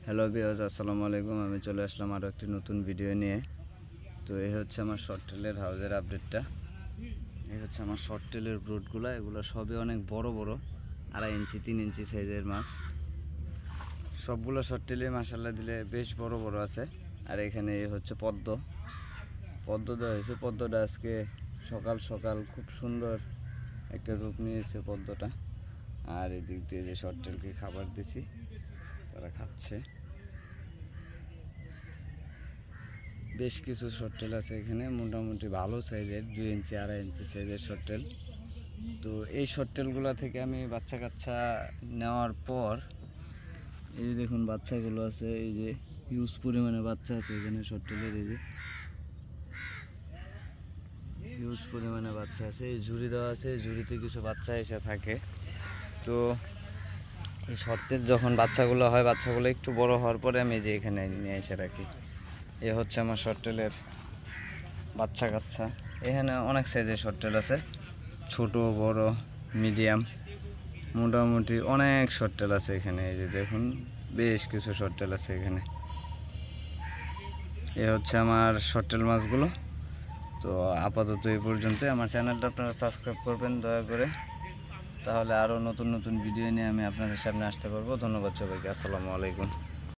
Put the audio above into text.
Hello viewers, আসসালামু আলাইকুম। আমি চলে আসলাম আরও একটি নতুন ভিডিও নিয়ে। তো এই হচ্ছে আমার শর্ট টেলের হাউজের আপডেটটা। এই হচ্ছে আমার শর্ট টেলের ব্রুডগুলো। এগুলো সবই অনেক বড় বড়, 2.5 ইঞ্চি 3 ইঞ্চি সাইজের মাছ। সবগুলো শর্ট টেলে মাশাআল্লাহ দিলে বেশ বড় বড় আছে। আর এখানে এই হচ্ছে পদ্ম দেওয়া হয়েছে। পদ্মটা আজকে সকাল সকাল খুব সুন্দর একটা রূপ নিয়েছে পদ্মটা। আর এদিক দিয়ে যে শর্ট টেলকে খাবার দিছি, তারা খাচ্ছে। বেশ কিছু শর্ট টেল আছে এখানে, মোটামুটি ভালো সাইজের 2 ইঞ্চি 2.5 ইঞ্চি সাইজের শর্ট টেল। তো এই শর্ট টেলগুলো থেকে আমি বাচ্চা কাচ্চা নেওয়ার পর এই যে দেখুন বাচ্চাগুলো আছে, এই যে হিউজ পরিমাণে বাচ্চা আছে এখানে শর্ট টেলের। এই যে হিউজ পরিমাণে বাচ্চা আছে। এই ঝুড়ি দেওয়া আছে, এই ঝুড়িতে কিছু বাচ্চা এসে থাকে। তো এই শর্ট টেল যখন বাচ্চাগুলো হয়, বাচ্চাগুলো একটু বড় হওয়ার পরে আমি যে এখানে নিয়ে এসে রাখি। এ হচ্ছে আমার শর্ট টেলের বাচ্চা কাচ্চা। এখানে অনেক সাইজের শর্ট টেল আছে, ছোট বড় মিডিয়াম, মোটামুটি অনেক শর্ট টেল আছে এখানে। এই যে দেখুন বেশ কিছু শর্ট টেল আছে এখানে। এ হচ্ছে আমার শর্ট টেল মাছগুলো। তো আপাতত এই পর্যন্ত। আমার চ্যানেলটা আপনারা সাবস্ক্রাইব করবেন দয়া করে, তাহলে আরও নতুন নতুন ভিডিও নিয়ে আমি আপনাদের সামনে আসতে পারবো। ধন্যবাদ সবাইকে। আসসালামু আলাইকুম।